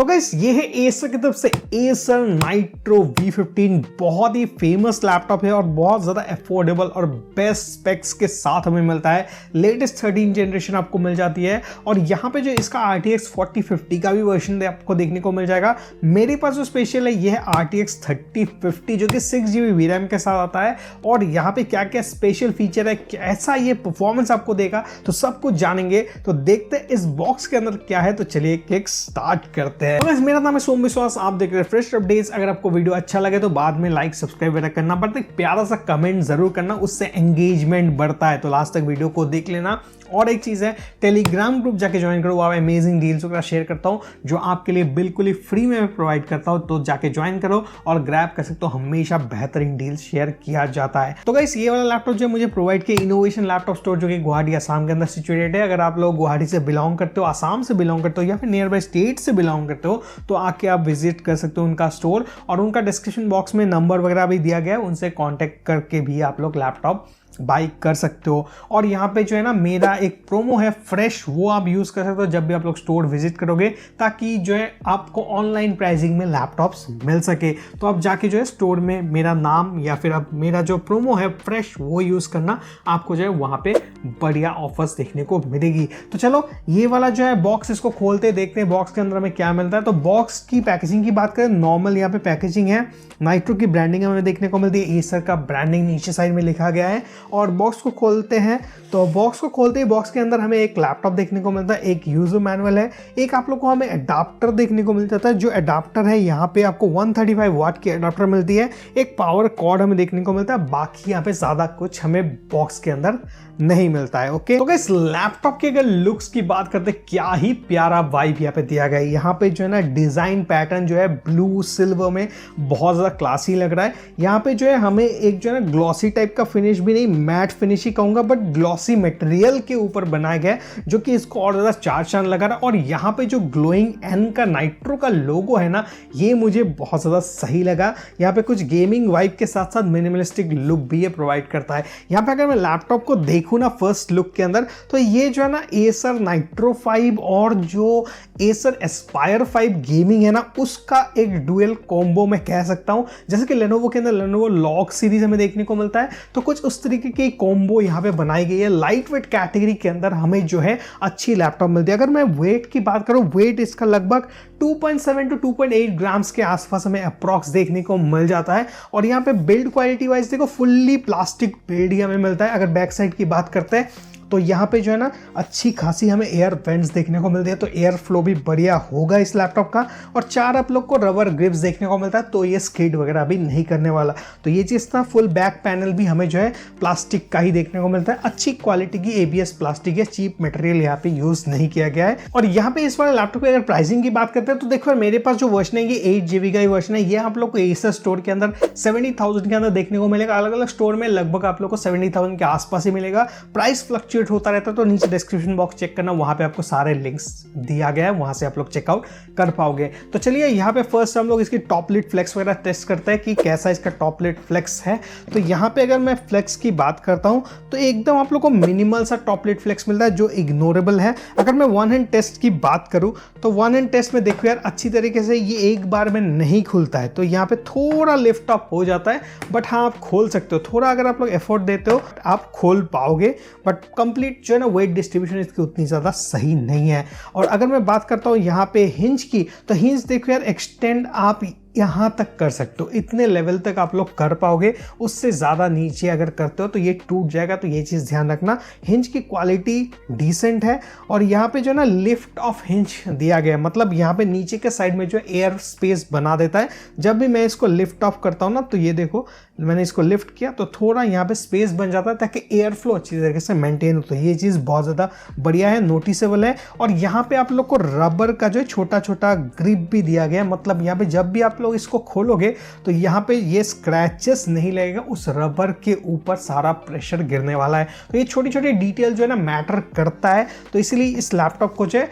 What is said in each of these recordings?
तो गाइस ये है एसर की तरफ से एसर नाइट्रो V15। बहुत ही फेमस लैपटॉप है और बहुत ज़्यादा अफोर्डेबल और बेस्ट स्पेक्स के साथ हमें मिलता है। लेटेस्ट 13 जनरेशन आपको मिल जाती है और यहाँ पे जो इसका RTX 4050 का भी वर्जन आपको देखने को मिल जाएगा। मेरे पास जो स्पेशल है ये है RTX 3050 जो कि 6GB VRAM के साथ आता है। और यहाँ पे क्या क्या स्पेशल फीचर है, कैसा ये परफॉर्मेंस आपको देगा, तो सब कुछ जानेंगे। तो देखते हैं इस बॉक्स के अंदर क्या है। तो चलिए किक स्टार्ट करते हैं। तो मेरा नाम है सोम विश्वास, आप देख रहे हैं फ्रेश अपडेट्स। अगर आपको वीडियो अच्छा लगे तो बाद में लाइक सब्सक्राइब वगैरह करना, बट एक प्यारा सा कमेंट जरूर करना, उससे एंगेजमेंट बढ़ता है। तो लास्ट तक वीडियो को देख लेना। और एक चीज है, टेलीग्राम ग्रुप जाके ज्वाइन करो, वहां अमेजिंग डील्स वगैरह शेयर करता हूं जो आपके लिए बिल्कुल ही फ्री में प्रोवाइड करता हूं। तो जाके ज्वाइन करो और ग्रैब कर सकते हो, हमेशा बेहतरीन डील्स शेयर किया जाता है। तो गाइस ये वाला लैपटॉप जो मुझे प्रोवाइड किया इनोवेशन लैपटॉप स्टोर जो कि गुवाहाटी आसाम के अंदर सिचुएटेड है। अगर आप लोग गुवाहाटी से बिलोंग करते हो, आसाम से बिलोंग करते हो या फिर नियर बाय स्टेट से बिलोंग करते हो तो आके आप विजिट कर सकते हो उनका स्टोर। और उनका डिस्क्रिप्शन बॉक्स में नंबर वगैरह भी दिया गया है, उनसे कॉन्टेक्ट करके भी आप लोग लैपटॉप बाई कर सकते हो। और यहाँ पे जो है ना मेरा एक प्रोमो है फ्रेश, वो आप यूज कर सकते हो जब भी आप लोग स्टोर विजिट करोगे, ताकि जो है आपको ऑनलाइन प्राइसिंग में लैपटॉप्स मिल सके। तो आप जाके जो है स्टोर में मेरा नाम या फिर अब मेरा जो प्रोमो है फ्रेश वो यूज करना, आपको जो है वहाँ पे बढ़िया ऑफर्स देखने को मिलेगी। तो चलो ये वाला जो है बॉक्स, इसको खोलते देखते हैं बॉक्स के अंदर हमें क्या मिलता है। तो बॉक्स की पैकेजिंग की बात करें, नॉर्मल यहाँ पे पैकेजिंग है, नाइट्रो की ब्रांडिंग हमें देखने को मिलती है, एसर का ब्रांडिंग नीचे साइड में लिखा गया है। और बॉक्स को खोलते हैं तो बॉक्स को खोलते ही बॉक्स के अंदर हमें एक लैपटॉप देखने को मिलता है, एक यूजर मैनुअल है, एक आप लोग को हमें अडाप्टर देखने को मिल जाता है। जो अडाप्टर है यहाँ पे आपको 135 वाट की अडाप्टर मिलती है, एक पावर कॉर्ड हमें देखने को मिलता है। बाकी यहाँ पे ज्यादा कुछ हमें बॉक्स के अंदर नहीं मिलता है। ओके, तो इस लैपटॉप के अगर लुक्स की बात करते हैं, क्या ही प्यारा वाइब यहाँ पे दिया गया है। यहाँ पे जो है ना डिजाइन पैटर्न जो है ब्लू सिल्वर में बहुत ज्यादा क्लासी लग रहा है। यहाँ पे जो है हमें एक जो है ना ग्लॉसी टाइप का फिनिश भी नहीं, मैट फिनिश ही कहूंगा, बट ग्लॉसी मटेरियल के ऊपर बनाया गया है जो कि इसको और ज्यादा चार चांद लगा रहा है। और यहाँ पे जो ग्लोइंग एन का नाइट्रो का लोगो है ना, ये मुझे बहुत ज्यादा सही लगा। यहाँ पे कुछ गेमिंग वाइब के साथ साथ मिनिमलिस्टिक लुक भी ये प्रोवाइड करता है। यहाँ पे अगर मैं लैपटॉप को देखूं ना फर्स्ट लुक के अंदर, तो ये जो है ना एसर नाइट्रो 5 और जो एसर एस्पायर 5 गेमिंग है ना, उसका एक डुअल कॉम्बो मैं कह सकता हूं। जैसे कि लेनोवो के अंदर लेनोवो लॉग सीरीज हमें देखने को मिलता है, तो कुछ उस तरीके की कॉम्बो यहाँ पे बनाई गई है। लाइट वेट कैटेगरी के अंदर हमें जो है अच्छी लैपटॉप मिलती है। अगर मैं वेट की बात करूं, वेट इसका लगभग 2.7 to 2.8 ग्राम्स के आसपास हमें अप्रॉक्स देखने को मिल जाता है। और यहाँ पे बिल्ड क्वालिटी वाइज देखो, फुल्ली प्लास्टिक बिल्ड ही हमें मिलता है। अगर बैक साइड की बात करते हैं तो यहाँ पे जो है ना अच्छी खासी हमें एयर वेंट्स देखने को मिलती है, तो एयर फ्लो भी बढ़िया होगा इस लैपटॉप का। और 4 आप लोग को रबर ग्रिप्स देखने को मिलता है, तो ये स्किड वगैरह भी नहीं करने वाला। तो ये चीज़ था। फुल बैक पैनल भी हमें जो है प्लास्टिक का ही देखने को मिलता है, अच्छी क्वालिटी की ABS प्लास्टिक है, चीप मटेरियल यहाँ पे यूज नहीं किया गया है। और यहाँ पे इस वाले लैपटॉप की अगर प्राइसिंग की बात करते हैं तो देखो मेरे पास जो वर्जन है ये 8GB का ही वर्जन है। ये आप लोग को एसर स्टोर के अंदर 70,000 के अंदर देखने को मिलेगा। अलग अलग स्टोर में लगभग आप लोग को 70,000 के आसपास ही मिलेगा। प्राइस फ्लक्चुएट होता रहता है, तो नीचे डिस्क्रिप्शन बॉक्स चेक करना, वहां पे आपको सारे लिंक्स दिया गया है, वहां से आप लोग चेकआउट कर पाओगे। तो चलिए यहाँ पे फर्स्ट हम लोग इसकी टॉप लिड फ्लेक्स वगैरह टेस्ट करते हैं कि कैसा इसका टॉप लिड फ्लेक्स है। तो यहाँ पे अगर मैं फ्लेक्स की बात करता हूँ तो एकदम आप लोग को मिनिमल सा टॉप लिड फ्लेक्स मिलता है जो इग्नोरेबल है। अगर मैं वन हैंड टेस्ट की बात करूँ तो वन हैंड टेस्ट में देखो यार अच्छी तरीके से ये एक बार में नहीं खुलता है, तो यहाँ पे थोड़ा लिफ्ट अप हो जाता है, बट हाँ आप खोल सकते हो। थोड़ा अगर आप लोग एफर्ट देते हो आप खोल पाओगे, बट कंप्लीट जो है ना वेट डिस्ट्रीब्यूशन इसकी उतनी ज़्यादा सही नहीं है। और अगर मैं बात करता हूँ यहाँ पे हिंज की, तो हिंज देखो यार एक्सटेंड आप यहाँ तक कर सकते हो, इतने लेवल तक आप लोग कर पाओगे। उससे ज़्यादा नीचे अगर करते हो तो ये टूट जाएगा, तो ये चीज़ ध्यान रखना। हिंज की क्वालिटी डिसेंट है। और यहाँ पे जो है ना लिफ्ट ऑफ हिंज दिया गया है, मतलब यहाँ पे नीचे के साइड में जो एयर स्पेस बना देता है। जब भी मैं इसको लिफ्ट ऑफ करता हूँ ना, तो ये देखो मैंने इसको लिफ्ट किया तो थोड़ा यहाँ पे स्पेस बन जाता है ताकि एयर फ्लो अच्छी तरीके से मेंटेन हो। तो ये चीज़ बहुत ज़्यादा बढ़िया है, नोटिसेबल है। और यहाँ पे आप लोग को रबर का जो है छोटा छोटा ग्रिप भी दिया गया है, मतलब यहाँ पे जब भी आप लोग इसको खोलोगे तो यहाँ पे ये स्क्रैचेस नहीं लगेगा, उस रबर के ऊपर सारा प्रेशर गिरने वाला है। तो ये छोटी छोटी डिटेल जो है ना मैटर करता है, तो इसलिए इस लैपटॉप को जो है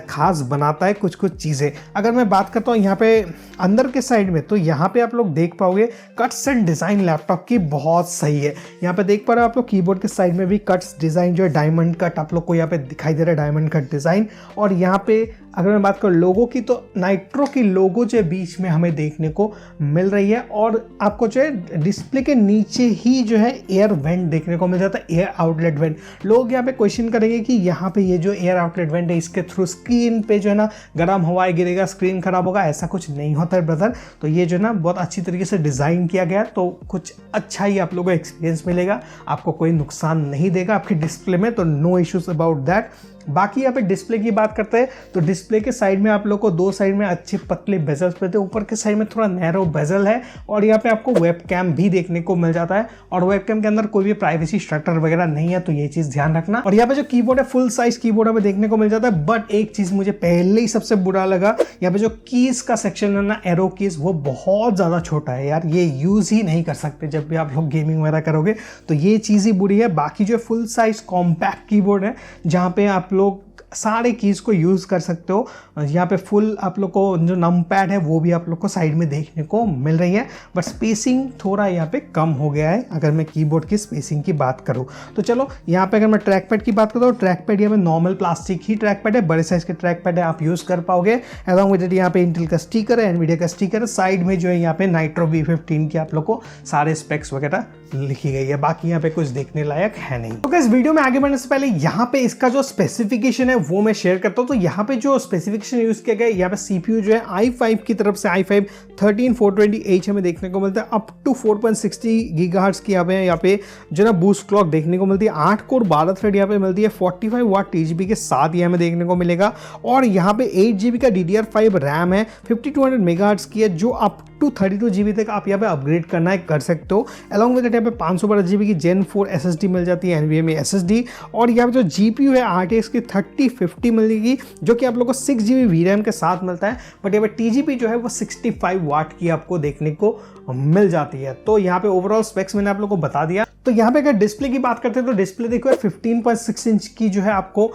खास बनाता है कुछ कुछ चीज़ें। अगर मैं बात करता हूँ यहाँ पे अंदर के साइड में, तो यहाँ पे आप लोग देख पाओगे कट्स एंड डिज़ाइन लैपटॉप की बहुत सही है। यहाँ पे देख पा रहे हो आप लोग कीबोर्ड के साइड में भी कट्स डिज़ाइन जो है डायमंड कट आप लोग को यहाँ पे दिखाई दे रहा है, डायमंड कट डिज़ाइन। और यहाँ पे अगर मैं बात करूँ लोगो की, तो नाइट्रो की लोगो जो बीच में हमें देखने को मिल रही है और आपको जो है डिस्प्ले के नीचे ही जो है एयर वेंट देखने को मिल जाता है, एयर आउटलेट वेंट। लोग यहाँ पे क्वेश्चन करेंगे कि यहाँ पे ये जो एयर आउटलेट वेंट है इसके थ्रू स्क्रीन पे जो है ना गर्म हवाएं गिरेगा, स्क्रीन खराब होगा, ऐसा कुछ नहीं होता है ब्रदर। तो ये जो है ना बहुत अच्छी तरीके से डिज़ाइन किया गया, तो कुछ अच्छा ही आप लोगों को एक्सपीरियंस मिलेगा, आपको कोई नुकसान नहीं देगा आपकी डिस्प्ले में, तो नो इश्यूज अबाउट दैट। बाकी यहाँ पे डिस्प्ले की बात करते हैं तो डिस्प्ले के साइड में आप लोग को दो साइड में अच्छे पतले बेजल्स मिलते हैं, ऊपर के साइड में थोड़ा नैरो बेजल है और यहाँ पे आपको वेबकैम भी देखने को मिल जाता है और वेबकैम के अंदर कोई भी प्राइवेसी स्ट्रक्चर वगैरह नहीं है, तो ये चीज़ ध्यान रखना। और यहाँ पे जो कीबोर्ड है फुल साइज कीबोर्ड हमें देखने को मिल जाता है, बट एक चीज़ मुझे पहले ही सबसे बुरा लगा, यहाँ पे जो कीज का सेक्शन है ना, एरो कीज, वो बहुत ज़्यादा छोटा है यार, ये यूज़ ही नहीं कर सकते जब भी आप लोग गेमिंग वगैरह करोगे, तो ये चीज़ ही बुरी है। बाकी जो फुल साइज कॉम्पैक्ट कीबोर्ड है जहाँ पे आप लोग सारे कीज़ को यूज़ कर सकते हो, यहाँ पे फुल आप लोग को जो नम पैड है वो भी आप लोग को साइड में देखने को मिल रही है, बट स्पेसिंग थोड़ा यहाँ पे कम हो गया है अगर मैं कीबोर्ड की स्पेसिंग की बात करूँ तो। चलो यहाँ पे अगर मैं ट्रैक पैड की बात करूँ तो ट्रैक पैड यहाँ पे नॉर्मल प्लास्टिक ही ट्रैक पैड है, बड़े साइज के ट्रैक पैड है, आप यूज़ कर पाओगे। अलॉन्ग विद इट यहाँ पे इंटेल का स्टिकर है, एनवीडिया का स्टिकर है, साइड में जो है यहाँ पे नाइट्रो V15 की आप लोग को सारे स्पेक्स वगैरह लिखी गई है, बाकी यहाँ पे कुछ देखने लायक है नहीं। तो इस वीडियो में आगे बढ़ने से पहले यहाँ पे इसका जो स्पेसिफिकेशन है वो मैं शेयर करता हूँ। तो यहाँ पे जो स्पेसिफिकेशन यूज किया गया है, यहाँ पे CPU जो है i5 की तरफ से i5 13420H हमें देखने को मिलता है, अप टू 4.60 गीगाहर्ट्ज की यहाँ पे जो ना बूस्ट क्लॉक देखने को मिलती है, 8 कोर 12 थ्रेड यहाँ पे मिलती है, 45 वाट TGP के साथ ये हमें देखने को मिलेगा और यहाँ पे 8 GB का DDR5 रैम है, 5200 मेगाहर्ट्ज की है, जो अप टू 32 GB तक आप यहाँ पे अपग्रेड करना है कर सकते हो। अलॉन्ग विद यहाँ पे 512 GB की Gen 4 SSD मिल जाती है, NVMe SSD, और यहाँ पे जो GPU है RTX की 3050 मिलेगी जो कि आप लोग को 6 GB VRAM के साथ मिलता है, बट यहाँ पे TGP जो है वो 65 वाट की आपको देखने को मिल जाती है। तो यहाँ पे ओवरऑल स्पेक्स मैंने आप लोगों को बता दिया। तो यहाँ पे अगर डिस्प्ले की बात करते हैं तो डिस्प्ले देखो यार 15.6 इंच की जो है आपको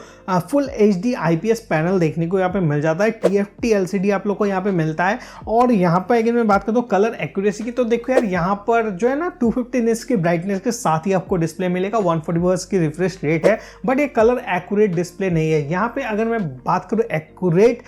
फुल HD IPS पैनल देखने को यहाँ पे मिल जाता है, TFT LCD आप लोग को यहाँ पे मिलता है। और यहाँ पर अगर मैं बात करता हूँ कलर एक्यूरेसी की, तो देखो यार यहाँ पर जो है ना 250 निट्स की ब्राइटनेस के साथ ही आपको डिस्प्ले मिलेगा, 140 हर्ट्ज की रिफ्रेश रेट है, बट ये कलर एक्यूरेट डिस्प्ले नहीं है। यहाँ पे अगर मैं बात करूँ एक्यूरेट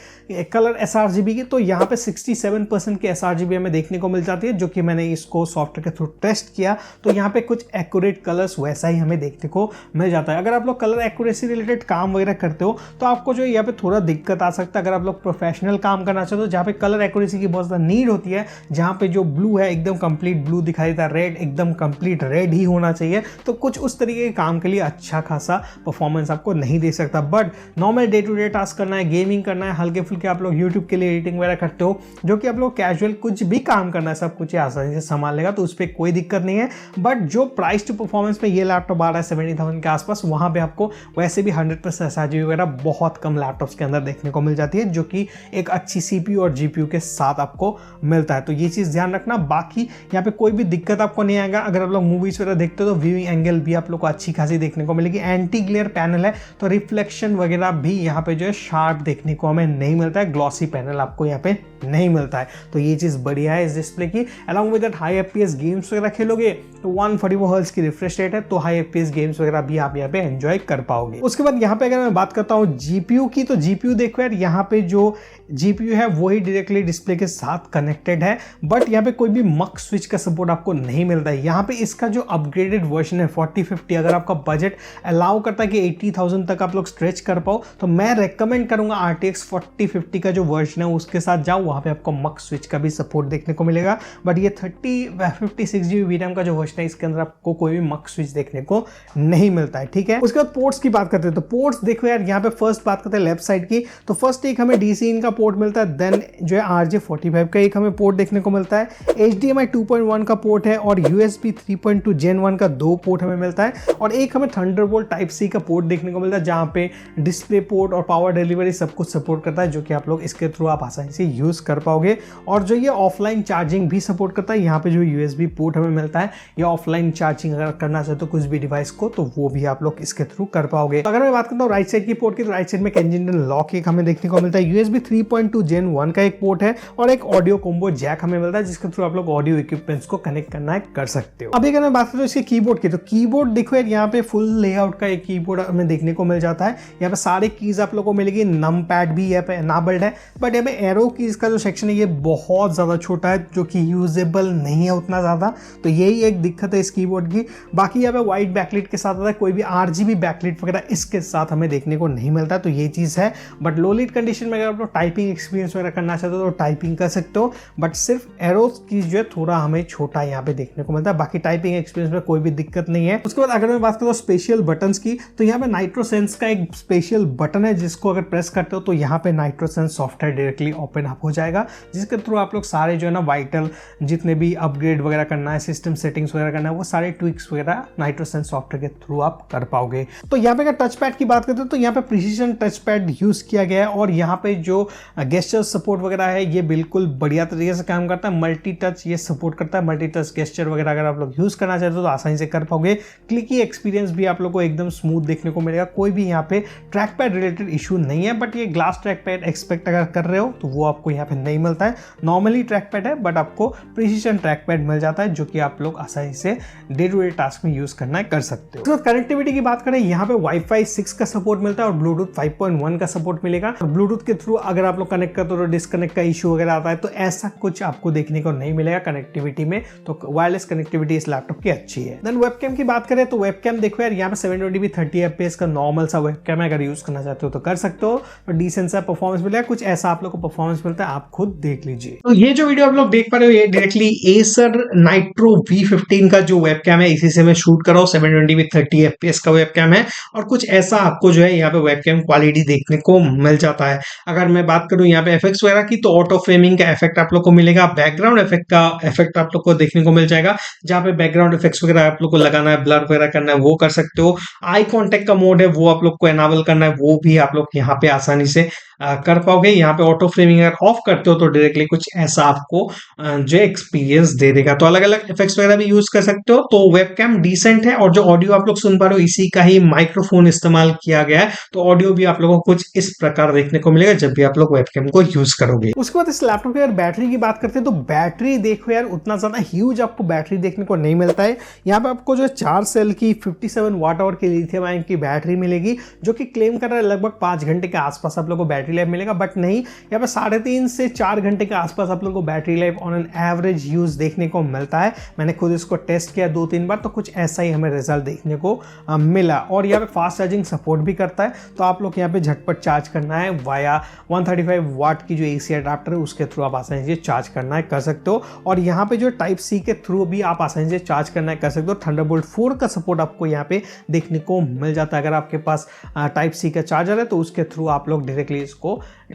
कलर sRGB की, तो यहाँ पे 67% की sRGB हमें देखने को मिल जाती है, जो कि मैंने इसको सॉफ्टवेयर के थ्रू टेस्ट किया, तो यहाँ पे कुछ एक्यूरेट कलर्स वैसा ही हमें देखने को मिल जाता है। अगर आप लोग कलर एक्यूरेसी रिलेटेड काम वगैरह करते हो तो आपको जो यहाँ पे थोड़ा दिक्कत आ सकता है। अगर आप लोग प्रोफेशनल काम करना चाहते हो जहाँ पे कलर एक्यूरेसी की बहुत ज़्यादा नीड होती है, जहाँ पे जो ब्लू है एकदम कंप्लीट ब्लू दिखाई देता है, रेड एकदम कंप्लीट रेड ही होना चाहिए, तो कुछ उस तरीके के काम के लिए अच्छा खासा परफॉर्मेंस आपको नहीं दे सकता। But normal day to day task करना है, गेमिंग करना है, हल्के फुल्के आप लोग यूट्यूब के लिए एडिटिंग वगैरह करते हो, जो कि आप लोग कैजुअल कुछ भी काम करना है, सब कुछ आसानी से संभाल लेगा, तो उस पर कोई दिक्कत नहीं है। बट जो प्राइस टू परफॉर्मेंस पे ये लैपटॉप आ रहा है 70,000 के आसपास, वहाँ पे आपको वैसे भी 100% sRGB वगैरह बहुत कम लैपटॉप्स के अंदर देखने को मिल जाती है, जो कि एक अच्छी CPU और GPU के साथ आपको मिलता है, तो ये चीज़ ध्यान रखना। बाकी यहाँ पे कोई भी दिक्कत आपको नहीं आएगा। अगर आप लोग मूवीज वगैरह देखते हो तो व्यूइंग एंगल भी आप लोग को अच्छी खासी देखने को मिलेगी, एंटी ग्लेयर पैनल है, तो रिफ्लेक्शन वगैरह भी यहाँ पे जो है शार्प देखने को हमें नहीं मिलता है, ग्लॉसी पैनल आपको यहाँ पे नहीं मिलता है, तो ये चीज़ बढ़िया है इस डिस्प्ले की। Along with that high FPS games वगैरह खेलोगे तो 144 हर्ट्ज की रिफ्रेश रेट है, तो हाई FPS गेम्स वगैरह भी आप यहाँ पे एंजॉय कर पाओगे। उसके बाद यहाँ पे अगर मैं बात करता हूँ GPU की, तो GPU देखो यार यहाँ पे जो GPU है वही डायरेक्टली डिस्प्ले के साथ कनेक्टेड है, बट यहाँ पे कोई भी मक स्विच का सपोर्ट आपको नहीं मिलता है। यहाँ पे इसका जो अपग्रेडेड वर्जन है 4050, अगर आपका बजट अलाउ करता है कि 80,000 तक आप लोग स्ट्रेच कर पाओ, तो मैं रेकमेंड करूंगा RTX 4050 का जो वर्जन है उसके साथ जाओ, वहाँ पे आपको मक स्विच का भी सपोर्ट देखने को मिलेगा। बट ये 56 GB VRAM का जो वर्जन है इसके अंदर आपको कोई भी मक स्विच देखने को नहीं मिलता है, ठीक है। उसके बाद पोर्ट्स की बात करते हैं, तो पोर्ट्स देखो यार यहाँ पे फर्स्ट बात करते हैं लेफ्ट साइड की, तो फर्स्ट एक हमें DC इन का पोर्ट मिलता है, देन जो है RJ45 का एक हमें पोर्ट देखने को मिलता है, HDMI 2.1 का पोर्ट है और USB 3.2 Gen 1 का 2 पोर्ट हमें मिलता है, और एक हमें थंडरबोल्ट टाइप C का पोर्ट देखने को मिलता है, जहाँ पे डिस्प्ले पोर्ट और पावर डिलीवरी सब कुछ सपोर्ट करता है, जो कि आप लोग इसके थ्रू आप आसानी से यूज कर पाओगे। और जो ये ऑफलाइन चार्जिंग भी सपोर्ट करता है, यहाँ पे जो USB पोर्ट हमें मिलता है ये ऑफलाइन चार्जिंग मैचिंग अगर करना चाहते हो कुछ भी डिवाइस को तो वो भी आप लोग इसके थ्रू कर पाओगे। तो अगर मैं बात करता हूँ राइट साइड की पोर्ट की, तो राइट साइड में केंजिंगटन लॉक एक हमें देखने को मिलता है, USB 3.2 Gen 1 का एक पोर्ट है और एक ऑडियो कॉम्बो जैक हमें मिलता है जिसके थ्रू आप लोग ऑडियो इक्विपमेंट्स को कनेक्ट करना है कर सकते हो। अभी अगर मैं बात करता हूँ इसके कीबोर्ड की, तो कीबोर्ड देखो यार यहाँ पे फुल लेआउट का एक कीबोर्ड हमें देखने को मिल जाता है। यहाँ पे सारे कीज आप लोग को मिलेगी, नम पैड भी यहाँ पे एनाबल्ड है, बट यहाँ पे एरो कीज का जो सेक्शन है ये बहुत ज्यादा छोटा है जो कि यूजेबल नहीं है उतना ज्यादा, तो यही एक दिक्कत है इस कीबोर्ड की। बाकी यहाँ पे व्हाइट बैकलाइट के साथ आता है, कोई भी RGB बैकलाइट वगैरह इसके साथ हमें देखने को नहीं मिलता, तो ये चीज है। बट लो लीड कंडीशन में अगर आप लोग टाइपिंग एक्सपीरियंस वगैरह करना चाहते हो तो टाइपिंग कर सकते हो, बट सिर्फ एरोस की जो है थोड़ा हमें छोटा यहाँ पे देखने को मिलता है, बाकी टाइपिंग एक्सपीरियंस में कोई भी दिक्कत नहीं है। उसके बाद अगर मैं बात करूँ स्पेशल बटन्स की, तो यहाँ पे नाइट्रोसेंस का एक स्पेशल बटन है जिसको अगर प्रेस करते हो तो यहाँ पे नाइट्रोसेंस सॉफ्टवेयर डायरेक्टली ओपन अप हो जाएगा, जिसके थ्रू आप लोग सारे जो है ना वाइटल जितने भी अपग्रेड वगैरह करना है, सिस्टम सेटिंग्स वगैरह करना है, वो सारे ट्विक्स वगैरह नाइट्रोसेंस सॉफ्टवेयर के थ्रू आप कर पाओगे। तो यहाँ पे अगर टच पैड की बात करते हो तो यहाँ पे प्रिसीजन टच पैड यूज किया गया है और यहाँ पे जो गेस्चर सपोर्ट वगैरह है ये बिल्कुल बढ़िया तरीके से काम करता है। मल्टी टच ये सपोर्ट करता है, मल्टी टच गेस्चर वगैरह अगर आप लोग यूज करना चाहते हो तो आसानी से कर पाओगे। क्लिकी एक्सपीरियंस भी आप लोग को एकदम स्मूथ देखने को मिलेगा, कोई भी यहाँ पे ट्रैक पैड रिलेटेड इशू नहीं है, बट ये ग्लास ट्रैक पैड एक्सपेक्ट अगर कर रहे हो तो वो आपको यहाँ पे नहीं मिलता है। नॉर्मली ट्रैक पैड है बट आपको प्रिसीजन ट्रैक पैड मिल जाता है जो कि आप लोग आसानी से डे टू डे टास्क में यूज करना है कर सकते हो। तो कनेक्टिविटी की बात करें, यहाँ पे वाईफाई 6 का सपोर्ट मिलता है और ब्लूटूथ 5.1 का सपोर्ट मिलेगा। ब्लूटूथ के थ्रू अगर आप लोग कनेक्ट करते हो तो डिस्कनेक्ट का इशू वगैरह आता है, तो ऐसा कुछ आपको देखने को नहीं मिलेगा कनेक्टिविटी में, तो वायरलेस कनेक्टिविटी इस लैपटॉप की अच्छी है। देन वेबकैम की बात करें तो वेबकैम देखो यार यहाँ पे 720p 30 fps का नॉर्मल सा वेबकैम है, अगर यूज करना चाहते हो तो कर सकते हो, और डिसेंट सा परफॉर्मेंस मिलेगा, कुछ ऐसा आप लोग को परफॉर्मेंस मिलता है, आप खुद देख लीजिए। तो ये जो वीडियो आप लोग देख पा रहे हो ये डायरेक्टली Acer Nitro V15 का जो वेबकैम है इसी से मैं शूट कर रहा हूँ। 720p 30 fps का वेबकैम है और कुछ ऐसा आपको जो है यहाँ पे वेबकैम क्वालिटी देखने को मिल जाता है। अगर मैं बात करूँ यहाँ पे एफेक्ट्स वगैरह की, तो ऑटो फ्रेमिंग का इफेक्ट आप लोग को मिलेगा, बैकग्राउंड इफेक्ट का इफेक्ट आप लोग को देखने को मिल जाएगा, जहाँ पे बैकग्राउंड इफेक्ट्स वगैरह आप लोग को लगाना है, ब्लर वगैरह करना है वो कर सकते हो। आई कॉन्टेक्ट का मोड है वो आप लोग को एनाबल करना है, वो भी आप लोग यहाँ पे आसानी से कर पाओगे। यहाँ पे ऑटो फ्रेमिंग अगर ऑफ करते हो तो डायरेक्टली कुछ ऐसा आपको जो एक्सपीरियंस दे देगा। तो अलग अलग इफेक्ट्स वगैरह भी यूज कर सकते हो। तो वेबकैम डिसेंट है और जो ऑडियो आप लोग सुन पा रहे हो इसी का ही माइक्रोफोन इस्तेमाल किया गया है, तो ऑडियो भी आप लोगों को कुछ इस प्रकार देखने को मिलेगा जब भी आप लोग वेबकैम को यूज करोगे। उसके बाद इस लैपटॉप की अगर बैटरी की बात करते हैं तो बैटरी देखो यार उतना ज्यादा ह्यूज आपको बैटरी देखने को नहीं मिलता है। यहाँ पे आपको जो 4 सेल की 57 वाट आवर की लिथियम आयन की बैटरी मिलेगी, जो कि क्लेम कर रहा है लगभग 5 घंटे के आसपास आप लोग को बैटरी लाइफ मिलेगा, बट नहीं, यहाँ पे 3.5 से 4 घंटे के आसपास आप लोग को battery life on an average use देखने को मिलता है। मैंने खुद इसको टेस्ट किया 2-3 बार, तो कुछ ऐसा ही हमें रिजल्ट देखने को मिला। और यहाँ पे फास्ट चार्जिंग सपोर्ट भी करता है, तो आप लोग यहाँ पे झटपट चार्ज करना है वाया 135 वाट की जो AC अडाप्टर है उसके थ्रू आप आसानी से चार्ज करना है कर सकते हो। और यहाँ पे जो टाइप C के थ्रू भी आप आसानी से चार्ज करना है कर सकते हो। थंडरबोल्ट 4 का सपोर्ट आपको यहाँ पे देखने को मिल जाता है। अगर आपके पास टाइप C का चार्जर है तो उसके थ्रू आप लोग डायरेक्टली इसको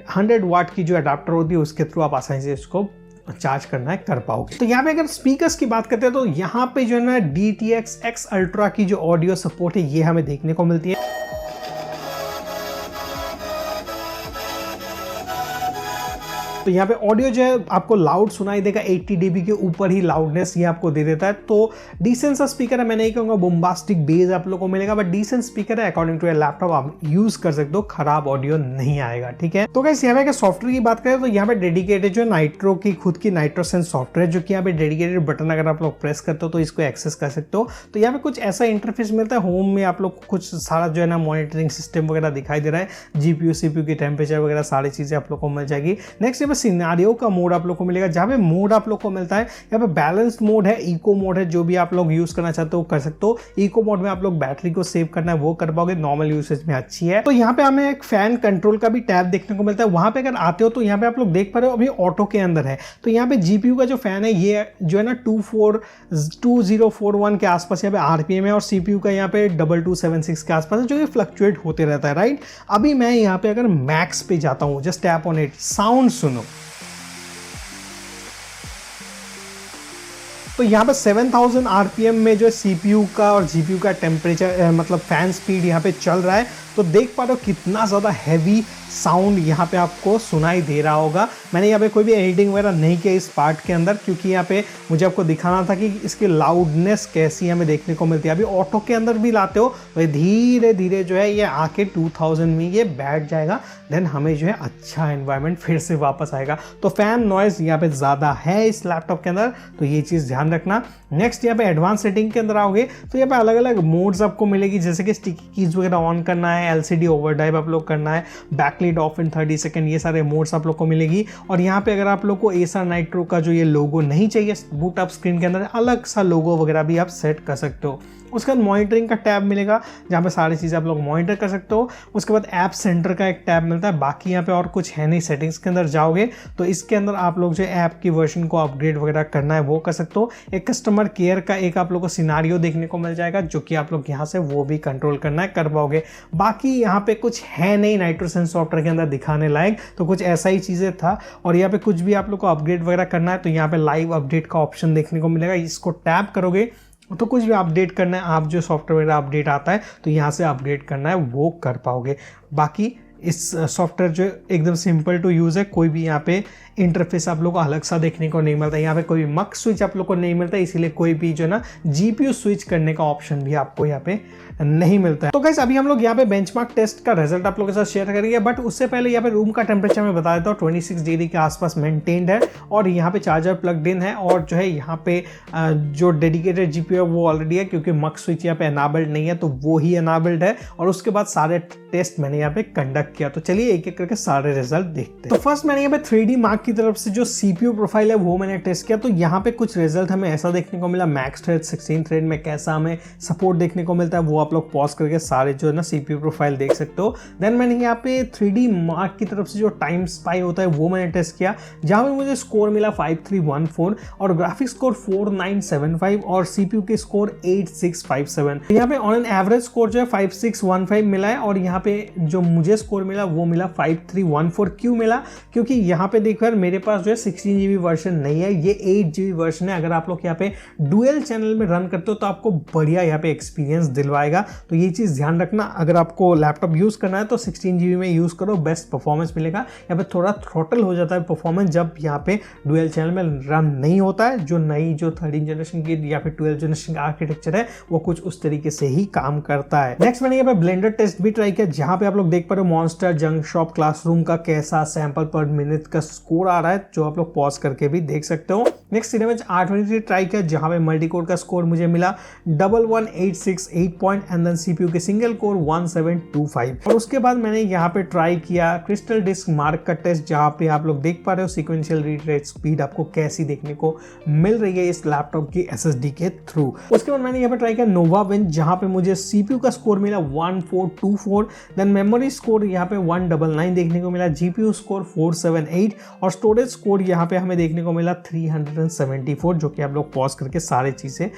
100 वाट की जो अडाप्टर होती है उसके थ्रू आप आसानी से इसको चार्ज करना है कर पाओगे। तो यहाँ पे अगर स्पीकर्स की बात करते हैं तो यहाँ पे जो है ना DTX X Ultra की जो ऑडियो सपोर्ट है ये हमें देखने को मिलती है। तो यहाँ पे ऑडियो जो है आपको लाउड सुनाई देगा, 80 dB के ऊपर ही लाउडनेस ये आपको दे देता है। तो डिसेंट सा स्पीकर है, मैं नहीं कहूँगा बोम्बास्टिक बेस आप लोगों को मिलेगा, बट डिसेंट स्पीकर है, अकॉर्डिंग टू लैपटॉप आप यूज कर सकते हो, खराब ऑडियो नहीं आएगा। ठीक है, तो गाइस यहाँ पे सॉफ्टवेयर की बात करें तो यहाँ पे डेडिकेटेड जो नाइट्रो की खुद की नाइट्रोसेंस सॉफ्टवेयर, जो कि यहाँ पे डेडिकेटेड बटन अगर आप लोग प्रेस करते हो तो इसको एक्सेस कर सकते हो। तो यहाँ पे कुछ ऐसा इंटरफेस मिलता है, होम में आप लोग को कुछ सारा जो है ना मॉनिटरिंग सिस्टम वगैरह दिखाई दे रहा है, GPU CPU की टेम्परेचर वगैरह सारी चीजें आप लोग को मिल जाएगी। नेक्स्ट सिनेरियो का मोड आप लोग को मिलेगा, जहां पे मोड आप लोग को मिलता है यहाँ पे बैलेंस्ड मोड है, इको मोड है, जो भी आप लोग यूज करना चाहते हो कर सकते हो। इको मोड में आप लोग बैटरी को सेव करना है वो कर पाओगे, नॉर्मल यूसेज में अच्छी है। तो यहाँ पे हमें एक फैन कंट्रोल का भी टैब देखने को मिलता है। वहां पे अगर आते हो तो यहाँ पे आप लोग देख पा रहे हो अभी ऑटो के अंदर है, तो यहाँ पे GPU का जो फैन है ये जो है ना 2041 के आसपास यहाँ पे RPM है, और CPU का यहाँ पे 2276 के आसपास है, जो कि फ्लक्चुएट होते रहता है। राइट, अभी मैं यहाँ पे अगर मैक्स पे जाता हूँ, just tap on it, sound सुनो, तो यहाँ पे 7000 RPM में जो CPU का और GPU का टेम्परेचर मतलब फैन स्पीड यहाँ पे चल रहा है। तो देख पा रहे हो कितना ज़्यादा हैवी साउंड यहाँ पे आपको सुनाई दे रहा होगा। मैंने यहाँ पे कोई भी एडिटिंग वगैरह नहीं किया इस पार्ट के अंदर, क्योंकि यहाँ पे मुझे आपको दिखाना था कि इसकी लाउडनेस कैसी हमें देखने को मिलती है। अभी ऑटो के अंदर भी लाते हो तो धीरे धीरे जो है ये आके 2000 में ये बैठ जाएगा, देन हमें जो है अच्छा एनवायरनमेंट फिर से वापस आएगा। तो फैन नॉइज यहाँ पे ज़्यादा है इस लैपटॉप के अंदर, तो ये चीज़ ध्यान रखना। नेक्स्ट यहाँ पे एडवांस सेटिंग के अंदर आओगे तो यहाँ पे अलग अलग मोड्स आपको मिलेगी, जैसे कि स्टिकी कीज वगैरह ऑन करना है, LCD ओवरड्राइव आप लोग करना है, बैकलाइट ऑफ इन 30 सेकंड, ये सारे मोड्स आप लोग को मिलेगी। और यहाँ पे अगर आप लोग को एसर नाइट्रो का जो ये लोगो नहीं चाहिए बूट अप स्क्रीन के अंदर, अलग सा लोगो वगैरह भी आप सेट कर सकते हो। उसके बाद मॉनिटरिंग का टैब मिलेगा जहाँ पे सारी चीज़ें आप लोग मॉनिटर कर सकते हो। उसके बाद ऐप सेंटर का एक टैब मिलता है, बाकी यहाँ पे और कुछ है नहीं। सेटिंग्स के अंदर जाओगे तो इसके अंदर आप लोग जो ऐप की वर्जन को अपग्रेड वगैरह करना है वो कर सकते हो। एक कस्टमर केयर का एक आप लोग को सिनारियो देखने को मिल जाएगा, जो कि आप लोग यहाँ से वो भी कंट्रोल करना है, कर पाओगे। बाकी यहाँ पे कुछ है नहीं नाइट्रोसेंस सॉफ्टवेयर के अंदर दिखाने लायक, तो कुछ ऐसा ही चीज़ें था। और यहाँ पे कुछ भी आप लोग को अपग्रेड वगैरह करना है तो यहाँ पे लाइव अपडेट का ऑप्शन देखने को मिलेगा, इसको टैप करोगे तो कुछ भी अपडेट करना है, आप जो सॉफ्टवेयर अपडेट आता है तो यहाँ से अपडेट करना है वो कर पाओगे। बाकी इस सॉफ्टवेयर जो एकदम सिंपल टू यूज़ है, कोई भी यहाँ पे इंटरफेस आप लोग को अलग सा देखने को नहीं मिलता। यहाँ पे कोई मक स्विच आप लोग को नहीं मिलता, इसीलिए कोई भी जो ना GPU स्विच करने का ऑप्शन भी आपको यहाँ पे नहीं मिलता है। तो गाइस अभी हम लोग यहाँ पे बेंचमार्क टेस्ट का रिजल्ट आप लोगों के साथ शेयर करेंगे, बट उससे पहले यहाँ पे रूम का टेम्परेचर मैं बता देता हूँ 26 डिग्री के आसपास मेंटेन्ड है, और यहाँ पे चार्जर प्लग्ड इन है, और जो है यहाँ पे जो डेडिकेटेड GPU है वो ऑलरेडी है, क्योंकि मक स्विच यहाँ पे एनाबल्ड नहीं है तो वो ही एनाबल्ड है। और उसके बाद सारे टेस्ट मैंने यहाँ पे कंडक्ट किया, तो चलिए एक एक करके सारे रिजल्ट देखते हैं। तो फर्स्ट मैंने यहाँ पे 3D मार्क की तरफ से जो CPU प्रोफाइल है वो मैंने टेस्ट किया, तो यहाँ पे कुछ रिजल्ट हमें ऐसा देखने को मिला। मैक्स थ्रेड 16 थ्रेड में कैसा हमें सपोर्ट देखने को मिलता है वो आप लोग पॉज करके सारे जो है ना CPU प्रोफाइल देख सकते हो। देन मैंने यहाँ पे 3D मार्क की तरफ से जो टाइम स्पाई होता है वो मैंने टेस्ट किया, जहाँ पे मुझे स्कोर मिला 5314 और ग्राफिक्स स्कोर 4975 और CPU के स्कोर 8657। यहाँ पे ऑन एन एवरेज स्कोर जो है 5615 मिला है, और यहाँ पे जो मुझे स्कोर मिला वो मिला 5314। क्यों मिला? क्योंकि यहाँ पे देखो यार मेरे पास जो है 16GB वर्जन नहीं है, ये 8GB वर्जन है। अगर आप लोग यहाँ पे डुअल चैनल में रन करते हो तो आपको बढ़िया यहाँ पे एक्सपीरियंस दिलवाएगा, तो ये चीज़ ध्यान रखना। अगर आपको लैपटॉप यूज़ करना है तो 16GB में यूज़ करो, बेस्ट परफॉर्मेंस मिलेगा। यहाँ पे थोड़ा थ्रोटल हो जाता है परफॉर्मेंस जब यहाँ पे डुअल चैनल में रन नहीं होता है। जो नई जो 13 जनरेशन की या फिर 12 जनरेशन का आर्किटेक्चर है वो कुछ उस तरीके से ही काम करता है। नेक्स्ट मैंने यहाँ पे ब्लेंडर टेस्ट भी ट्राई किया, जहाँ पे आप लोग देख पा रहे हो मॉन्स्टर जंक शॉप क्लासरूम का कैसा सैंपल पर मिनट का स्कोर आ रहा है, जो आप लोग पॉज करके भी देख सकते हो। नेक्स्ट सिनेमेज 823 ट्राई किया, जहाँ पे मल्टी कोर का स्कोर मुझे मिला 11868 पॉइंट एंड देन CPU के सिंगल कोर 1725। और उसके बाद मैंने यहाँ पे ट्राई किया क्रिस्टल डिस्क मार्क का टेस्ट, जहाँ पे आप लोग देख पा रहे हो सिक्वेंशियल रीड रेट स्पीड आपको कैसी देखने को मिल रही है इस लैपटॉप की SSD के थ्रू। उसके बाद मैंने यहाँ पे ट्राई किया नोवा विन, जहाँ पे मुझे CPU का स्कोर मिला 1424, देन मेमोरी स्कोर यहाँ पे 199 देखने को मिला, GPU स्कोर 478 और स्टोरेज स्कोर यहाँ पे हमें देखने को मिला 374, जो कि आप लोग पॉज करके सारी चीजें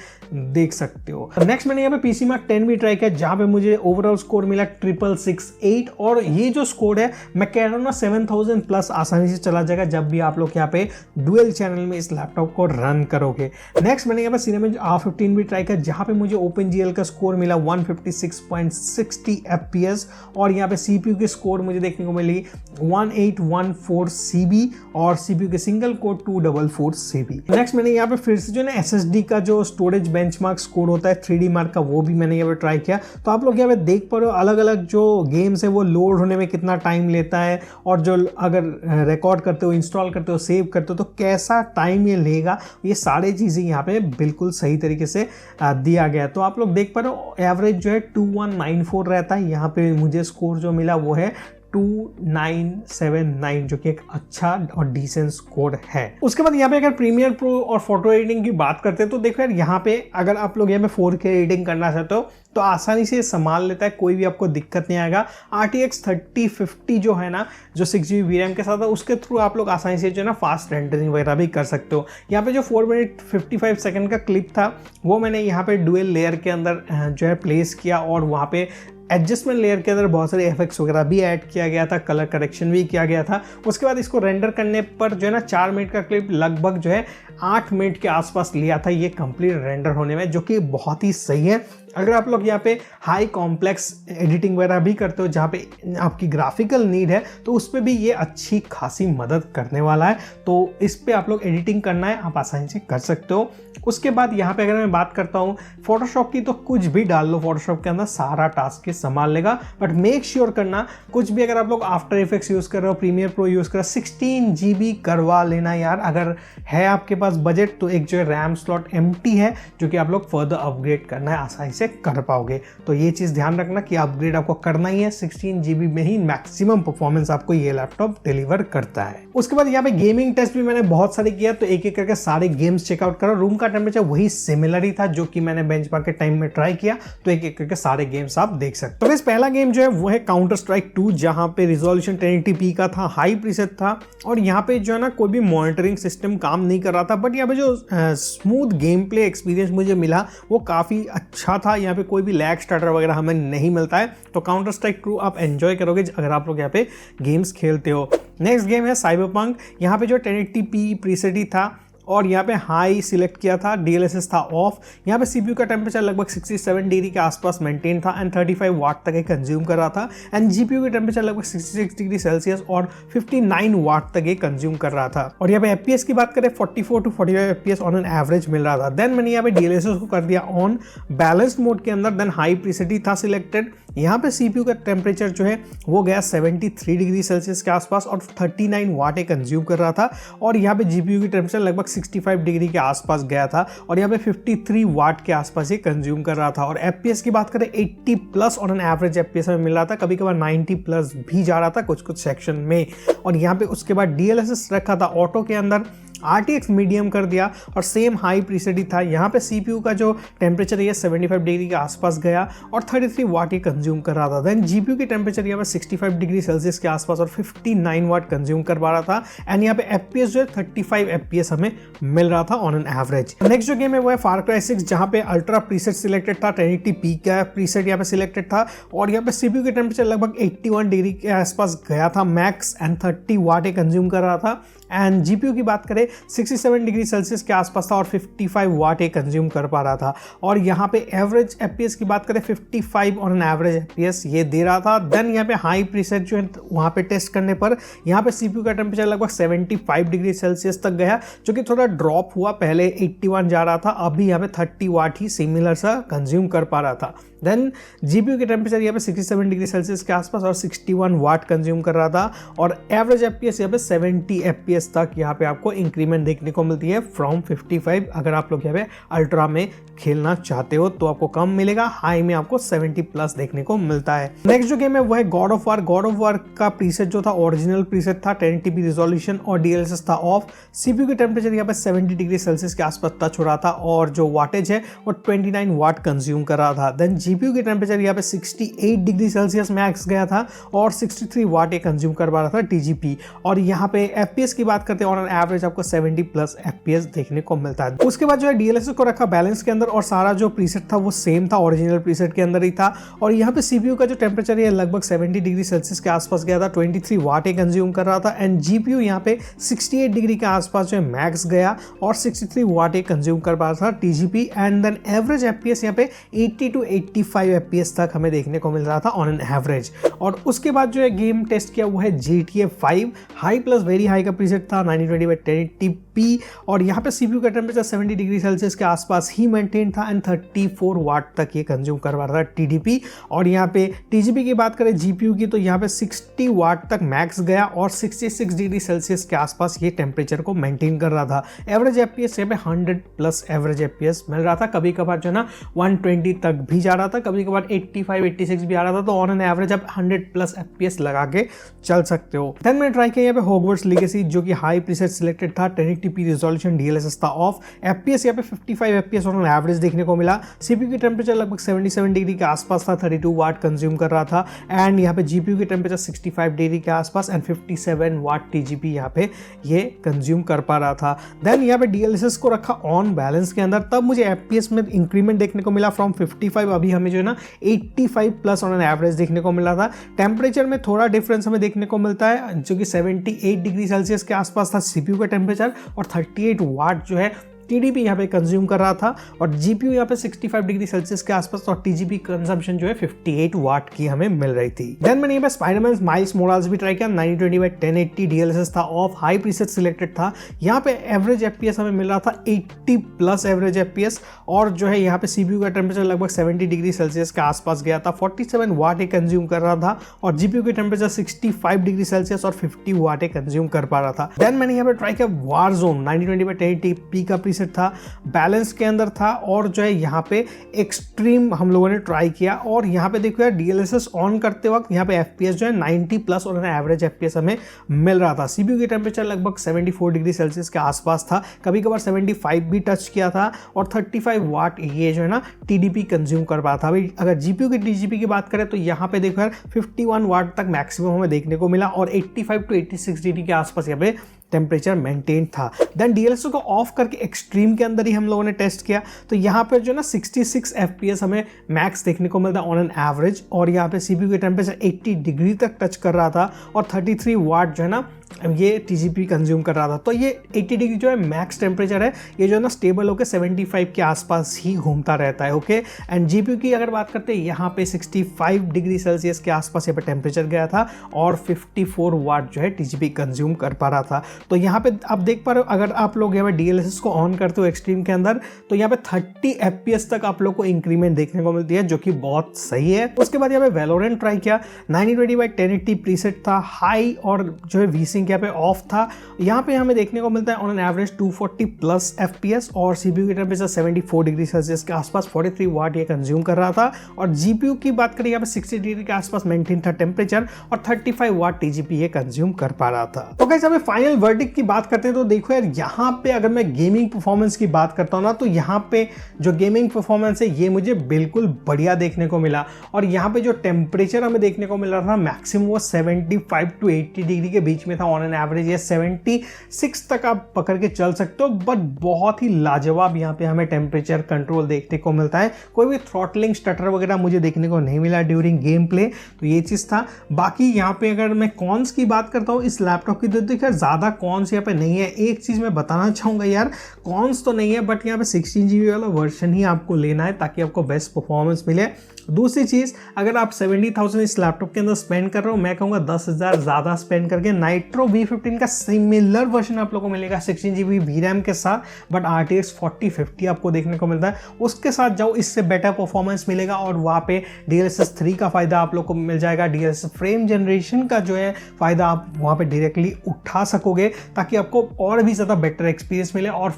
देख सकते हो। नेक्स्ट मैंने यहाँ पे PC मार्क 10 भी ट्राई किया, जहाँ पे मुझे ओवरऑल स्कोर मिला 6668, और ये जो स्कोर है मैं कह रहा हूँ ना 7000 प्लस आसानी से चला जाएगा जब भी आप लोग यहाँ पे डुअल चैनल में इस लैपटॉप को रन करोगे। नेक्स्ट मैंने यहाँ पे सिनेमेज R15 भी ट्राई किया, जहाँ पे मुझे OpenGL का स्कोर मिला 156.60 FPS और यहाँ पे CPU के स्कोर मुझे देखने को मिली 1814 CB और CPU के सिंगल कोर 244 CB। नेक्स्ट मैंने यहाँ पे फिर से जो ना SSD का जो स्टोरेज बेंचमार्क स्कोर होता है 3D मार्क का, वो भी मैंने यहाँ पे ट्राई किया। तो आप लोग यहाँ पे देख पा रहे हो अलग अलग जो गेम्स है वो लोड होने में कितना टाइम लेता है, और जो अगर रिकॉर्ड करते हो, इंस्टॉल करते हो, सेव करते हो तो कैसा टाइम ये लेगा, ये सारी चीज़ें यहाँ पे बिल्कुल सही तरीके से दिया गया है। तो आप लोग देख पा रहे हो एवरेज जो है 2194 रहता है, यहाँ पे मुझे स्कोर जो मिला वो है 2979, जो कि एक अच्छा और डिसेंट स्कोर है। उसके बाद यहाँ पे अगर प्रीमियर प्रो और फोटो एडिटिंग की बात करते हैं तो देखो यार यहाँ पे अगर आप लोग यहाँ पे 4K एडिटिंग करना चाहते हो तो आसानी से संभाल लेता है, कोई भी आपको दिक्कत नहीं आएगा। RTX 3050 जो है ना, जो 6GB VRAM के साथ है, उसके थ्रू आप लोग आसानी से जो है ना फास्ट रेंडरिंग वगैरह भी कर सकते हो। यहाँ पे जो 4 मिनट 55 सेकंड का क्लिप था वो मैंने यहाँ पे डुअल लेयर के अंदर जो है प्लेस किया, और वहाँ पे एडजस्टमेंट लेयर के अंदर बहुत सारे एफेक्ट्स वगैरह भी ऐड किया गया था, कलर करेक्शन भी किया गया था। उसके बाद इसको रेंडर करने पर जो है ना 4 मिनट का क्लिप लगभग जो है 8 मिनट के आसपास लिया था ये कंप्लीट रेंडर होने में, जो कि बहुत ही सही है। अगर आप लोग यहाँ पे हाई कॉम्प्लेक्स एडिटिंग वगैरह भी करते हो जहाँ पे आपकी ग्राफिकल नीड है तो उस पर भी ये अच्छी खासी मदद करने वाला है। तो इस पे आप लोग एडिटिंग करना है आप आसानी से कर सकते हो। उसके बाद यहाँ पे अगर मैं बात करता हूँ फोटोशॉप की, तो कुछ भी डाल लो फोटोशॉप के अंदर, सारा टास्क संभाल लेगा। बट मेक श्योर करना कुछ भी अगर आप लोग आफ्टर इफेक्ट्स यूज कर रहे हो, प्रीमियर प्रो यूज कर रहे हो, 16 GB करवा लेना यार। अगर है आपके पास बजट तो एक जो है रैम स्लॉट एम्प्टी है जो कि आप लोग फर्दर अपग्रेड करना है आसानी से कर पाओगे। तो ये चीज ध्यान रखना कि अपग्रेड आपको करना ही है। 16 GB में ही मैक्सिमम परफॉर्मेंस आपको ये लैपटॉप डिलीवर करता है। उसके बाद यहाँ पे गेमिंग टेस्ट भी मैंने बहुत सारे किया, तो एक एक करके सारे गेम्स चेकआउट करो। रूम का टेम्परेचर वही सिमिलर ही था जो कि मैंने बेंचमार्क के टाइम में ट्राई किया, तो एक एक करके सारे गेम्स आप देख सकते हो। तो पहला गेम जो है वो है काउंटर स्ट्राइक 2, जहां पे रिजोल्यूशन 1080p का था, हाई प्रीसेट था और यहाँ पे जो है ना कोई भी मॉनिटरिंग सिस्टम काम नहीं कर रहा था। बट यहाँ पे जो स्मूथ गेम प्ले एक्सपीरियंस मुझे मिला वो काफी अच्छा था। यहाँ पे कोई भी लैग स्टार्टर वगैरह हमें नहीं मिलता है, तो काउंटर स्ट्राइक 2 आप एंजॉय करोगे अगर आप लोग यहाँ पे गेम्स खेलते हो। नेक्स्ट गेम है साइबरपंक। यहाँ पे जो 1080p प्रीसेट ही था और यहाँ पे हाई सिलेक्ट किया था, DLSS था ऑफ। यहाँ पे CPU का टेम्परेचर लगभग 67 डिग्री के आसपास मेंटेन था एंड 35 वाट तक ये कंज्यूम कर रहा था। एंड GPU की टेम्परेचर लगभग 66 डिग्री सेल्सियस और 59 वाट तक ये कंज्यूम कर रहा था। और यहाँ पे FPS की बात करें 44 to 45 FPS on an average मिल रहा था। देन मैंने यहाँ पे DLSS को कर दिया ऑन बैलेंस्ड मोड के अंदर। देन हाई प्रीसेट ही था सिलेक्टेड। यहाँ पे CPU का टेम्परेचर जो है वो गया 73 डिग्री सेल्सियस के आसपास और 39 वाट कंज्यूम कर रहा था। और यहाँ पे GPU की टेम्परेचर लगभग 65 डिग्री के आसपास गया था और यहाँ पे 53 वाट के आसपास ये कंज्यूम कर रहा था। और FPS की बात करें 80 plus on an average FPS में मिल रहा था, कभी कभार 90 प्लस भी जा रहा था कुछ कुछ सेक्शन में। और यहाँ पे उसके बाद DLSS रखा था ऑटो के अंदर, RTX मीडियम कर दिया और सेम हाई प्रीसेट ही था। यहाँ पे CPU का जो टेम्परेचर है 75 डिग्री के आसपास गया और 33 वाट ही कंज्यूम कर रहा था। देन GPU की टेम्परेचर यहाँ पे 65 डिग्री सेल्सियस के आसपास और 59 वाट कंज्यूम कर पा रहा था। एंड यहाँ पे FPS जो है 35 FPS हमें मिल रहा था ऑन एन एवरेज। नेक्स्ट जो गेम है वो है फार क्राई 6, जहाँ पे अल्ट्रा प्रीसेट सिलेक्टेड था, 1080p का प्रीसेट यहाँ पे सिलेक्टेड था और यहाँ पे CPU की टेम्परेचर लगभग 81 डिग्री के आसपास गया था मैक्स एंड 30 वाट कंज्यूम कर रहा था। एंड GPU की बात करें 67 डिग्री सेल्सियस के आसपास था और 55 वाट कंज्यूम कर पा रहा था। और यहाँ पे एवरेज FPS की बात करें 55 ऑन एन एवरेज FPS ये दे रहा था। देन यहाँ पे हाई प्रीसेट जो है वहाँ पे टेस्ट करने पर यहाँ पे CPU का टेम्परेचर लगभग 75 डिग्री सेल्सियस तक गया, जो कि थोड़ा ड्रॉप हुआ, पहले 81 जा रहा था, अभी यहाँ पे 30 वाट ही सिमिलर सा कंज्यूम कर पा रहा था। देन GPU की टेम्परेचर यहाँ पे 67 डिग्री सेल्सियस के आसपास और 61 वाट कंज्यूम कर रहा था और एवरेज FPS यहाँ पे 70 FPS तक यहाँ पे आपको इंक्रीमेंट देखने को मिलती है फ्रॉम 55। अगर आप लोग यहाँ पे अल्ट्रा में खेलना चाहते हो तो आपको कम मिलेगा, हाई में आपको 70 प्लस देखने को मिलता है। नेक्स्ट जो गेम है वो है God of war. God of war का प्रीसेट जो था ओरिजिनल प्रीसेट था, 1080p रिजोल्यूशन और DLSS था ऑफ। CPU की टेम्परेचर यहाँ पे 70 डिग्री सेल्सियस के आसपास टच हो रहा था और जो वाटेज है वो 29 वाट कंज्यूम कर रहा था। देन GPU की टेम्परेचर यहाँ पे 68 डिग्री सेल्सियस मैक्स गया था और 63 वाट कंज्यूम कर पा रहा था TGP। और यहाँ पे FPS की बात करते हैं ऑन एवरेज आपको 70 प्लस FPS देखने को मिलता है। उसके बाद जो है DLSS को रखा बैलेंस के अंदर और सारा जो प्रीसेट था वो सेम था, ओरिजिनल प्रीसेट के अंदर ही था। और यहाँ पे CPU का जो टेम्परेचर है लगभग 70 डिग्री सेल्सियस के आसपास गया था, 23 वाट कंज्यूम कर रहा था। एंड GPU यहाँ पे 68 डिग्री के आसपास जो है मैक्स गया और 63 वाट कंज्यूम कर पा रहा था TGP। And then average FPS यहाँ पे 80 to 85 FPS तक हमें देखने को मिल रहा था ऑन एन एवरेज। और उसके बाद जो है गेम टेस्ट किया वो है GTA 5, high plus very high का प्रीसेट था 1920x1080p और यहाँ पे CPU का टेम्परेचर 70 डिग्री सेल्सियस के आसपास ही मेंटेन था एंड 34 वाट तक ये कंज्यूम कर रहा था TDP। और यहाँ पे TGP की बात करें GPU की तो यहाँ पे 60 वाट तक मैक्स गया और 66 डिग्री सेल्सियस के आसपास ये टेम्परेचर को मेंटेन कर रहा था। एवरेज FPS यहाँ पे 100 प्लस एवरेज FPS मिल रहा था, कभी कभार जो है ना 120 तक भी जा रहा था, कभी कभार 85-86 भी आ रहा था। तो ऑन एन एवरेज आप 100 प्लस FPS लगा के चल सकते हो। देन मैंने ट्राई किया यहाँ पे हॉगवर्ट्स लीगेसी, जो कि हाई प्रीसेट सिलेक्टेड था, 1080p रिजोल्यूशन, DLSS था ऑफ। FPS यहाँ पे 55 FPS ऑन एवरेज देखने को मिला। CPU की टेम्परेचर लगभग 77 डिग्री के आसपास था, 32 वाट कंज्यूम कर रहा था। एंड यहाँ पे GPU की टेम्परेचर 65 डिग्री के आसपास एंड 57 वाट TGP यहाँ पे ये कंज्यूम कर पा रहा था। देन यहाँ पे DLSS को रखा ऑन बैलेंस के अंदर, तब मुझे FPS में इंक्रीमेंट देखने को मिला फ्रॉम 55, अभी हमें जो है ना 85 प्लस ऑन एन एवरेज देखने को मिला था। टेम्परेचर में थोड़ा डिफरेंस हमें देखने को मिलता है, जो कि 78 डिग्री सेल्सियस के आसपास था CPU का टेम्परेचर और 38 वाट जो है TDP यहाँ पे कंज्यूम कर रहा था और GPU यहाँ पे 65 डिग्री सेल्सियस के आसपास और TGP कंजम्पशन जो है 58 वाट की हमें मिल रही थी। देन मैंने यहाँ पे स्पाइडरमैन माइल्स मोडाल्स भी ट्राई किया। 920x1080 DLSS था, ऑफ हाई प्रीसेट सिलेक्टेड था। यहाँ पे एवरेज FPS हमें मिल रहा था 80 प्लस एवरेज FPS और जो है यहाँ पे CPU का टेम्परेचर लगभग 70 डिग्री सेल्सियस के आसपास गया था। 47 वाट कंज्यूम कर रहा था और GPU के टेम्परेचर 65 डिग्री सेल्सियस और 50 वाट कंज्यूम कर पा रहा था। देन मैंने यहाँ पे ट्राई किया वारजोन। 920x1080p का प्रीसेट था, बैलेंस के अंदर था और जो है यहाँ पे एक्सट्रीम हम लोगों ने ट्राई किया और यहाँ पे देखो यार DLSS ऑन करते वक्त यहाँ पे FPS जो है 90 प्लस और एवरेज FPS हमें मिल रहा था। CPU की टेम्परेचर लगभग 74 डिग्री सेल्सियस के आसपास था, कभी कभार 75 भी टच किया था और 35 वाट ये जो है ना TDP कंज्यूम कर पा था। अभी अगर GPU की TGP की बात करें तो यहाँ पे देखो यार 51 वाट तक मैक्सिमम हमें देखने को मिला और 85 टू 86 डिग्री के आसपास यहाँ पे टेम्परेचर मेंटेन था। देन DLSS को ऑफ करके एक्सट्रीम के अंदर ही हम लोगों ने टेस्ट किया तो यहाँ पे जो ना 66 FPS हमें मैक्स देखने को मिलता ऑन एन एवरेज और यहाँ पे CPU के टेम्परेचर 80 डिग्री तक टच कर रहा था और 33 वाट जो है ना ये TGP कंज्यूम कर रहा था। तो ये 80 डिग्री जो है मैक्स टेम्परेचर है, ये जो है ना स्टेबल होकर 75 के आसपास ही घूमता रहता है। ओके, एंड GPU की अगर बात करते हैं यहाँ पे 65 डिग्री सेल्सियस के आसपास यहाँ पे टेम्परेचर गया था और 54 वाट जो है TGP कंज्यूम कर पा रहा था। तो यहाँ पे आप देख पा रहे हो अगर आप लोग यहाँ पे DLSS को ऑन करते हो एक्सट्रीम के अंदर तो यहाँ पे 30 FPS तक आप लोग को इंक्रीमेंट देखने को मिलती है जो कि बहुत सही है। उसके बाद यहाँ पे Valorant ट्राई किया। 920x1080 प्रीसेट था, हाई और जो है VSync यहाँ पे ऑफ था। यहाँ पे हमें देखने को मिलता है on an average 240 plus FPS और CPU की टेम्परेचर 74 डिग्री सेल्सियस के आसपास 43 वाट ये कंज्यूम कर रहा था और GPU की बात करें यहाँ पे 60 डिग्री के आसपास मेंटेन था टेम्परेचर और 35 वाट TGP ये कंज्यूम कर पा रहा था। तो गाइस हमें फाइनल वर्डिक्ट की बात करते हैं तो देखो यार यहाँ पे अगर मैं गेमिंग परफॉर्मेंस की बात करता हूँ ना तो यहाँ पे जो गेमिंग परफॉर्मेंस है ये मुझे बिल्कुल बढ़िया देखने को मिला और यहाँ पे जो टेम्परेचर हमें देखने को मिल रहा था मैक्सिमम वो 75 टू 80 डिग्री के बीच में था ऑन एन एवरेज। ये 76 तक आप पकड़ के चल सकते हो बट बहुत ही लाजवाब यहाँ पे हमें टेम्परेचर कंट्रोल देखने को मिलता है। कोई भी थ्रॉटलिंग स्टटर वगैरह मुझे देखने को नहीं मिला ड्यूरिंग गेम प्ले, तो ये चीज़ था। बाकी यहाँ पे अगर मैं कॉन्स की बात करता हूँ इस लैपटॉप की तो देखिए ज़्यादा कॉन्स यहाँ पे नहीं है। एक चीज़ मैं बताना चाहूँगा यार, कॉन्स तो नहीं है बट यहाँ पे 16 GB वाला वर्जन ही आपको लेना है ताकि आपको बेस्ट परफॉर्मेंस मिले। दूसरी चीज़, अगर आप 70,000 इस लैपटॉप के अंदर स्पेंड कर रहे हो, मैं कहूँगा 10,000 ज़्यादा स्पेंड करके नाइट्रो V15 का सिमिलर वर्जन आप लोगों को मिलेगा 16 GB VRAM के साथ बट RTX 4050 आपको देखने को मिलता है। उसके साथ जाओ, इससे बेटर परफॉर्मेंस मिलेगा और वहाँ पे DLSS 3 का फ़ायदा आप लोग को मिल जाएगा। DLSS फ्रेम जनरेशन का जो है फ़ायदा आप वहाँ पे डायरेक्टली उठा सकोगे ताकि आपको और भी ज़्यादा बेटर एक्सपीरियंस मिले। और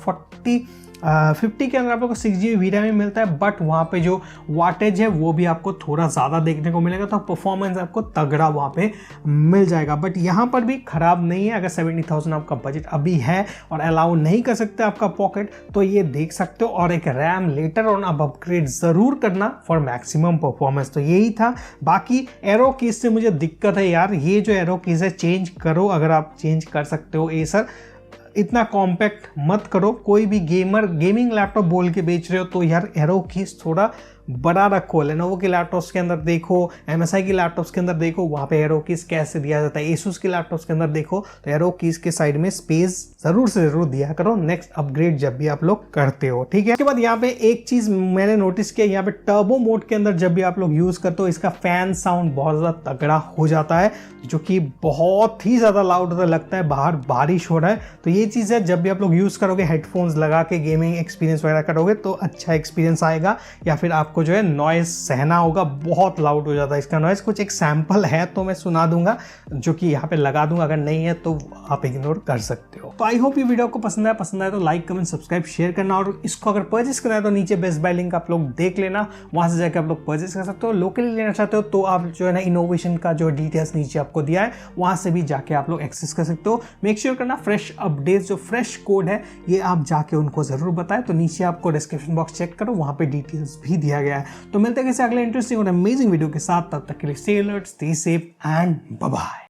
50 के अंदर आप लोग को 6 GB VRAM ही मिलता है बट वहाँ पे जो वाटेज है वो भी आपको थोड़ा ज़्यादा देखने को मिलेगा, तो परफॉर्मेंस आपको तगड़ा वहाँ पे मिल जाएगा। बट यहाँ पर भी ख़राब नहीं है। अगर 70,000 आपका बजट अभी है और अलाउ नहीं कर सकते आपका पॉकेट तो ये देख सकते हो और एक रैम लेटर ऑन अब अपग्रेड ज़रूर करना फॉर मैक्सिमम परफॉर्मेंस। तो यही था। बाकी एरो कीज से मुझे दिक्कत है यार, ये जो एरो कीज है चेंज करो अगर आप चेंज कर सकते हो। एसर इतना कॉम्पैक्ट मत करो। कोई भी गेमिंग लैपटॉप बोल के बेच रहे हो तो यार एरो कीज थोड़ा बड़ा रखो। लेनोवो के लैपटॉप्स के अंदर देखो, MSI के लैपटॉप्स के अंदर देखो, वहाँ पे एरो कीज कैसे दिया जाता है। Asus के लैपटॉप्स के अंदर देखो तो एरो कीज के साइड में स्पेस ज़रूर से ज़रूर दिया करो नेक्स्ट अपग्रेड जब भी आप लोग करते हो, ठीक है। उसके बाद यहाँ पे एक चीज़ मैंने नोटिस किया, यहाँ पे टर्बो मोड के अंदर जब भी आप लोग यूज़ करते हो इसका फैन साउंड बहुत ज़्यादा तगड़ा हो जाता है जो कि बहुत ही ज़्यादा लाउड लगता है। बाहर बारिश हो रहा है तो ये चीज़ है, जब भी आप लोग यूज़ करोगे हेडफोन्स लगा के गेमिंग एक्सपीरियंस वगैरह करोगे तो अच्छा एक्सपीरियंस आएगा। या फिर आपको जो है नॉइज सहना होगा, बहुत लाउड हो जाता है इसका नॉइज। कुछ एक सैंपल है तो मैं सुना दूंगा जो कि यहाँ पे लगा दूंगा, अगर नहीं है तो आप इग्नोर कर सकते हो। तो आई होप ये वीडियो आपको पसंद आया तो लाइक कमेंट सब्सक्राइब शेयर करना और इसको अगर परचेस करना है तो नीचे बेस्ट बाय लिंक आप लोग देख लेना, वहां से जाकर आप लोग परचेस कर सकते हो। लोकली लेना चाहते हो तो आप जो है ना इनोवेशन का जो डिटेल्स नीचे आपको दिया है वहां से भी जाके आप लोग एक्सेस कर सकते हो। मेक श्योर करना फ्रेश अपडेट्स जो फ्रेश कोड है ये आप जाके उनको जरूर बताएं। तो नीचे आपको डिस्क्रिप्शन बॉक्स चेक करो, वहां पे डिटेल्स भी दिया गया है। तो मिलते हैं किसी अगले इंटरेस्टिंग और अमेजिंग वीडियो के साथ, तब तक के लिए stay alert, stay safe and bye bye.